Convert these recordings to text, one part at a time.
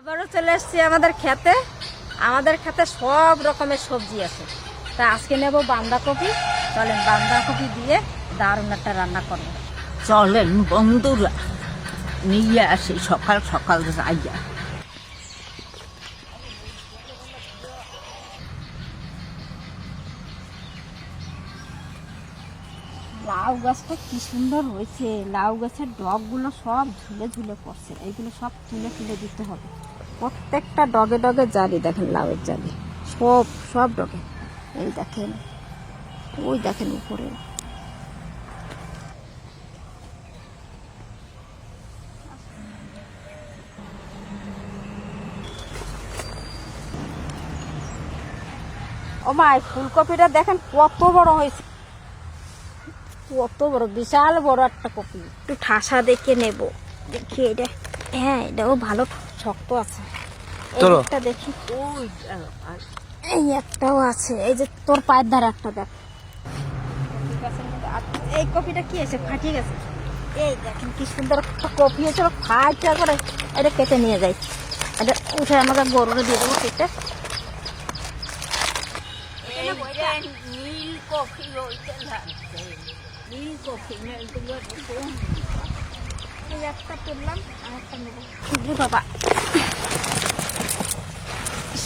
আবারও চলে এসেছি আমাদের খেতে। আমাদের খেতে সব রকমের সবজি আছে। তা আজকে নেব বাঁধাকপি। চলেন বাঁধাকপি দিয়ে দারুণ একটা রান্না করবো। চলেন বন্ধুরা, নিয়ে আসি সকাল সকাল যাইয়া। লাউ গাছটা কি সুন্দর হয়েছে। লাউ গাছের ডগগুলো সব ঝুলে ঝুলে পড়ছে। এইগুলো সব তুলে তুলে দিতে হবে। প্রত্যেকটা ডগে ডগে জালি, দেখেন লাউয়ের জালি সব সব ডগে। এই দেখেন, ওই দেখেন উপরে। ও মাই, ফুলকপিটা দেখেন কত বড় হয়েছে, কত বড়, বিশাল বড় একটা কপি। একটু ঠাসা দেখে নেব, দেখি এটা। হ্যাঁ, এটাও ভালো শক্ত আছে। এইটা দেখি, এই একটাও আছে। এই যে তোর পায়ের ধারে একটা দেখ। এই কপিটা কি আছে, ফাটিয়ে গেছে। এই দেখেন কি সুন্দর একটা কপি হয়েছে, ফাটা করে এটা কেটে নিয়ে যাই। এটা উঠে আমাকে গরুরে দিয়ে দেবো কেটে। নীল কফি নীল কফি এই একটা তুললাম, আর একটা নেবো। বাবা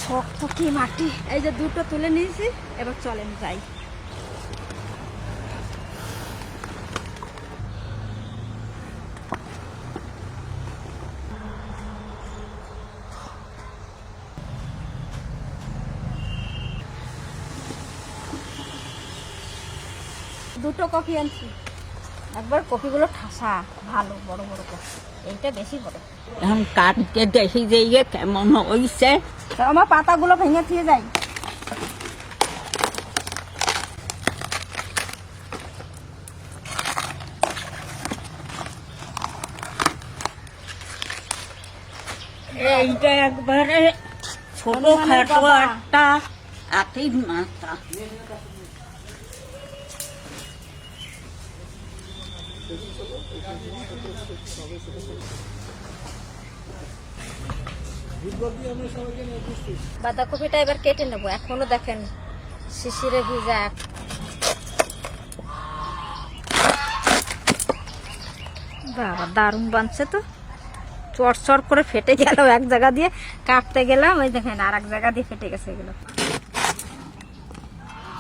শক্ত কি মাটি। এই যে দুটো তুলে নিয়েছি, এবার চলেন যাই। দুটো কপি আনছি। একবার কপিগুলো ঠাসা ভালো, বড় বড় কপি। এইটা বেশি বড়। এখন কাটকে দেখি যে ইয়ে কেমন হয়েছে। আমার পাতাগুলো ভেঙে দিয়ে যাই। এইটা একবারে ছোট খাটো একটা আতির মাথা। বাঁধাকপিটা এবার কেটে নেবো। এখনো দেখেন শিশিরে ভিজা। বাবা দারুণ বানছে তো, চড় করে ফেটে গেল এক জায়গা দিয়ে। কাটতে গেলাম, ওই দেখেন আর এক জায়গা দিয়ে ফেটে গেছে এগুলো।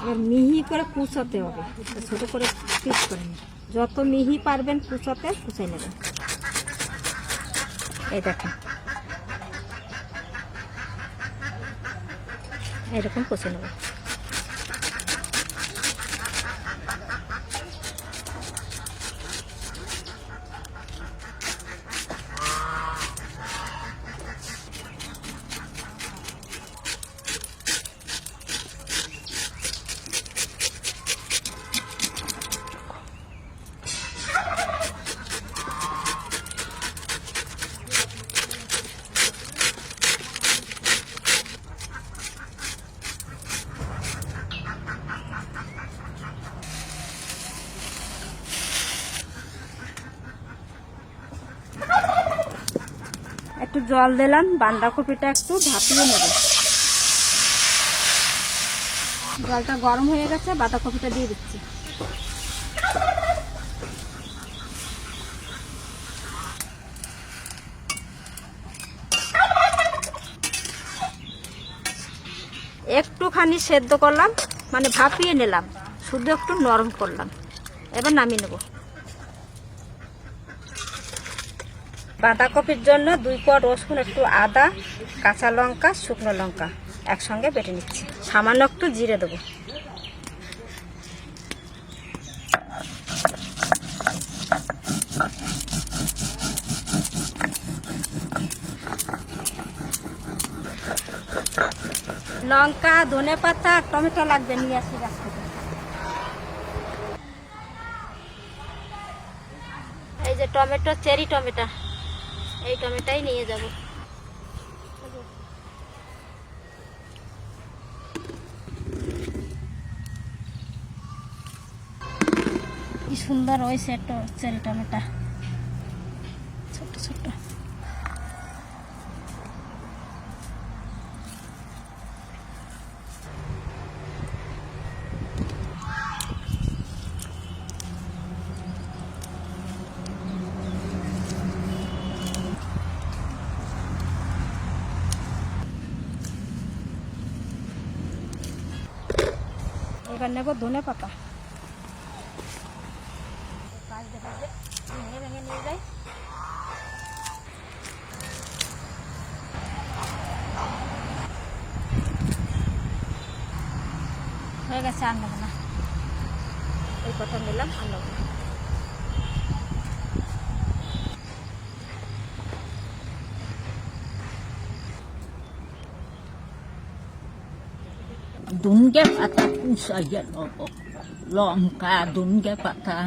এবার মিহি করে কুচাতে হবে, ছোট করে পিস করে নিন। যত মিহি পারবেন কুচাতে, কুচাই নেবেন। এই দেখেন এরকম কুচে নেব। একটু জল দিলাম, বাঁধাকপিটা একটু ভাপিয়ে নেব। জলটা গরম হয়ে গেছে, বাঁধাকপিটা দিয়ে দিচ্ছি। একটুখানি সেদ্ধ করলাম, মানে ভাপিয়ে নিলাম, শুধু একটু নরম করলাম। এবার নামিয়ে নেব। বাঁধাকপির জন্য 2 কোয়া রসুন, একটু আদা, কাঁচা লঙ্কা, শুকনো লঙ্কা একসঙ্গে বেটে নিচ্ছি। সামান্য একটু জিরে দেবো। লঙ্কা, ধনে পাতা, টমেটো লাগবে, নিয়ে আসি গাছ থেকে। এই যে টমেটো, চেরি টমেটো, এই টমেটোই নিয়ে যাব। কি সুন্দর হয়েছে চেরি টমেটো, ছোট ছোট। এবার নেব ধনে পাতা, ভেঙে ভেঙে নিয়ে যাই। হয়ে গেছে, আর নেব না, এই কথা নিলাম, আর নেব না। দুনগে পাতা কুচাইয়ে নেব, লঙ্কা দুনগে পাতা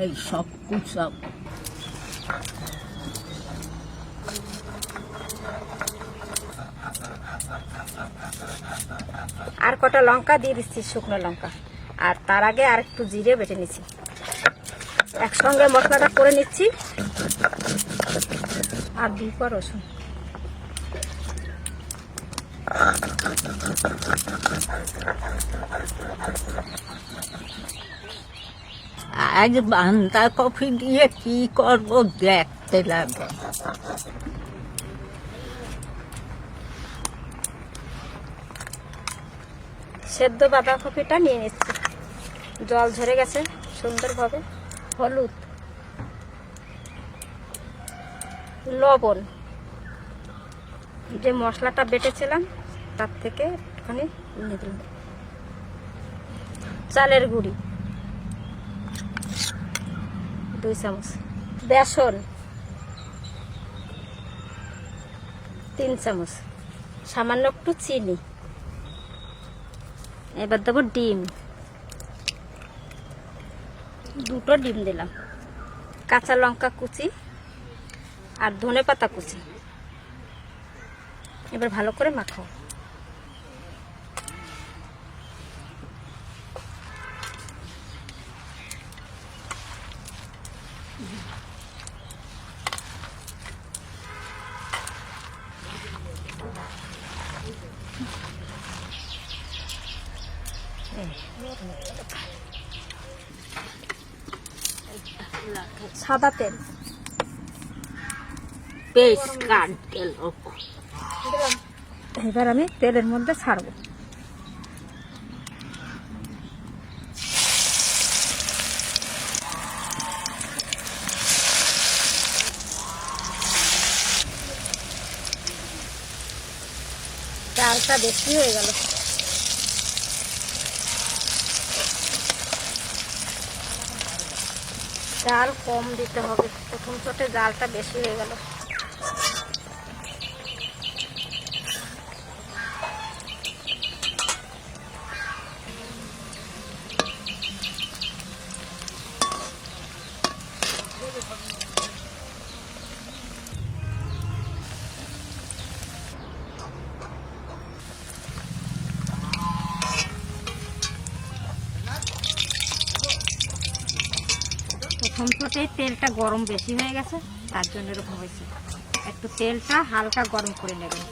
এইসব কুচাব। আর কটা লঙ্কা দিয়ে দিচ্ছি, শুকনো লঙ্কা, আর তার আগে আর একটু জিরে বেটে নিচ্ছি। একসঙ্গে মশলাটা করে নিচ্ছি, আর 2 কোয়া রসুন। আজ বাঁধাকপি দিয়ে কি করব দেখতে লাগে। সেদ্ধ বাঁধাকপিটা নিয়ে নিচ্ছি, জল ঝরে গেছে সুন্দরভাবে। হলুদ, লবণ, যে মশলাটা বেটেছিলাম তার থেকে একটুখানি নিয়ে দিলাম, চালের গুঁড়ি 2 চামচ, বেসন 3 চামচ, সামান্য একটু চিনি। এবার দেবো ডিম, 2টো ডিম দিলাম, কাঁচা লঙ্কা কুচি আর ধনে পাতা কুচি। এবার ভালো করে মাখাও। সাদা তেল পেস্ট কাটতে লোক। এবার আমি তেলের মধ্যে ছাড়বো। চালটা বেশি হয়ে গেল, জাল কম দিতে হবে, প্রথম ছোটে জালটা বেশি হয়ে গেল। প্রথম ছোটেই তেলটা গরম বেশি হয়ে গেছে, তার জন্য এরকম হয়েছে। একটু তেলটা হালকা গরম করে নেবেন।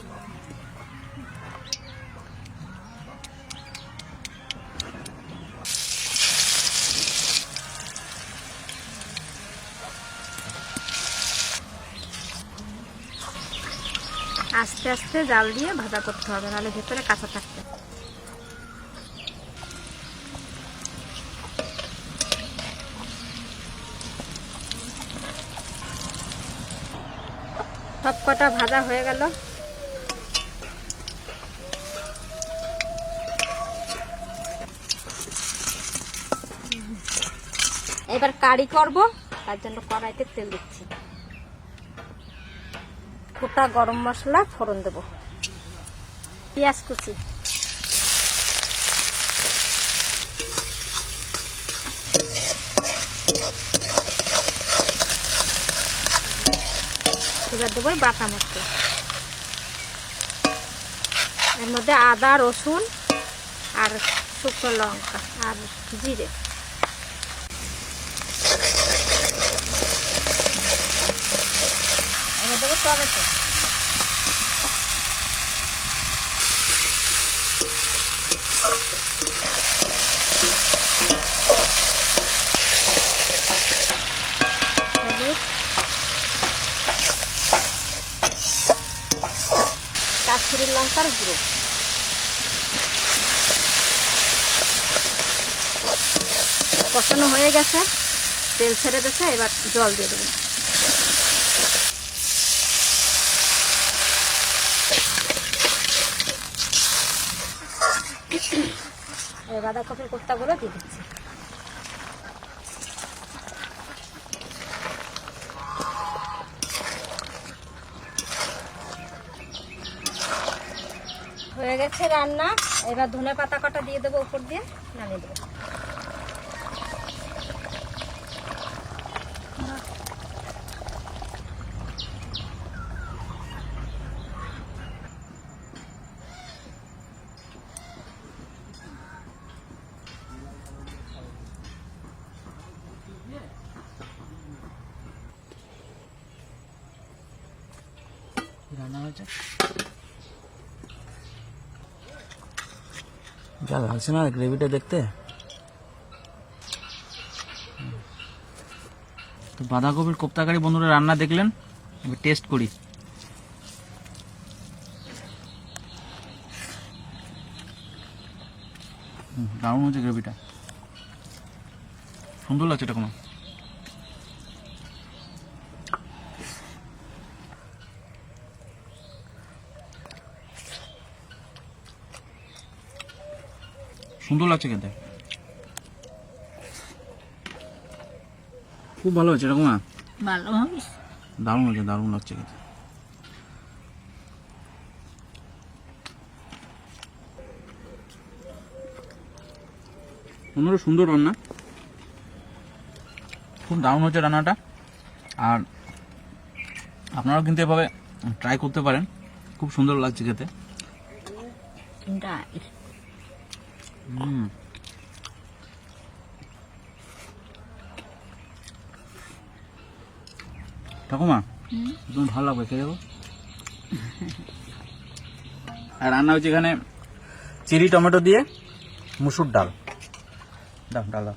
আস্তে আস্তে জাল দিয়ে ভাজা করতে হবে, নাহলে ভেতরে কাঁচা থাকবে। সব কটা ভাজা হয়ে গেল। এবার কারি করব, তার জন্য কড়াইতে তেল দিচ্ছি। গোটা গরম মশলা ফোড়ন দেব, পেঁয়াজ কুচি, এবার দেবো বাটা মশলা, এর মধ্যে আদা রসুন আর শুকনো লঙ্কা আর জিরে। এবার দেবো টমেটো, হলুদ, কাশ্মীরি লঙ্কার গুঁড়ো, কষানো হয়ে গেছে, তেল ছেড়ে দিয়েছে, এবার জল দিয়ে দেবো। এই বাঁধাকপির কোফতাগুলো দিয়ে দিচ্ছি। হয়ে গেছে রান্না, এবার ধনে পাতা কটা দিয়ে দেবো, উপর দিয়ে নামিয়ে দেবো। রান্না হয়েছে, যা লাগছে না গ্রেভিটা দেখতে। তো বাঁধাকপির কোপ্তাকারি বন্ধুরা রান্না দেখলেন, এবার টেস্ট করি। দারুণ হচ্ছে গ্রেভিটা, সুন্দর লাগছে এটা। কোনো সুন্দর লাগছে খেতে, খুব ভালো হচ্ছে এরকম। ভালো হয়েছে। দারুণ হচ্ছে, দারুণ লাগছে খেতে। অন্যরা সুন্দর রান্না, খুব দারুণ হচ্ছে রান্নাটা। আর আপনারাও কিন্তু এভাবে ট্রাই করতে পারেন, খুব সুন্দর লাগছে খেতে। ডাল ঠাকুমা তুমি ভালো লাগবে, খেয়ে যাবো। আর রান্না হচ্ছে এখানে চেরি টমেটো দিয়ে মুসুর ডাল। দাও ডাল দাও,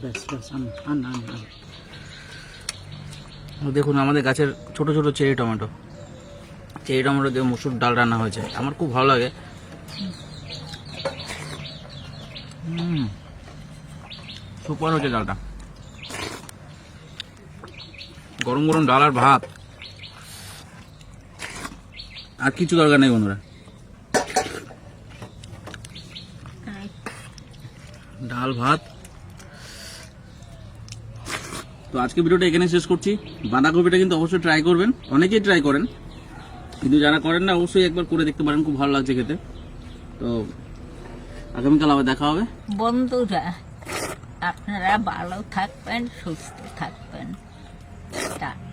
বেশ বেশ আন। দেখুন আমাদের গাছের ছোট ছোট চেরি টমেটো দিয়ে মুসুর ডাল রান্না হয়েছে, আমার খুব ভালো লাগে। সুপার হচ্ছে ডালটা, গরম গরম ডাল আর ভাত, আর কিছু দরকার নেই বন্ধুরা। ডাল ভাত। তো আজকে ভিডিওটা এখানে শেষ করছি। বাঁধাকপিটা কিন্তু অবশ্যই ট্রাই করবেন, অনেকেই ট্রাই করেন, কিন্তু যারা করেন না অবশ্যই একবার করে দেখতে পারেন, খুব ভালো লাগছে খেতে। তো আগামীকাল আবার দেখা হবে বন্ধুরা, আপনারা ভালো থাকবেন, সুস্থ থাকবেন। টাটা।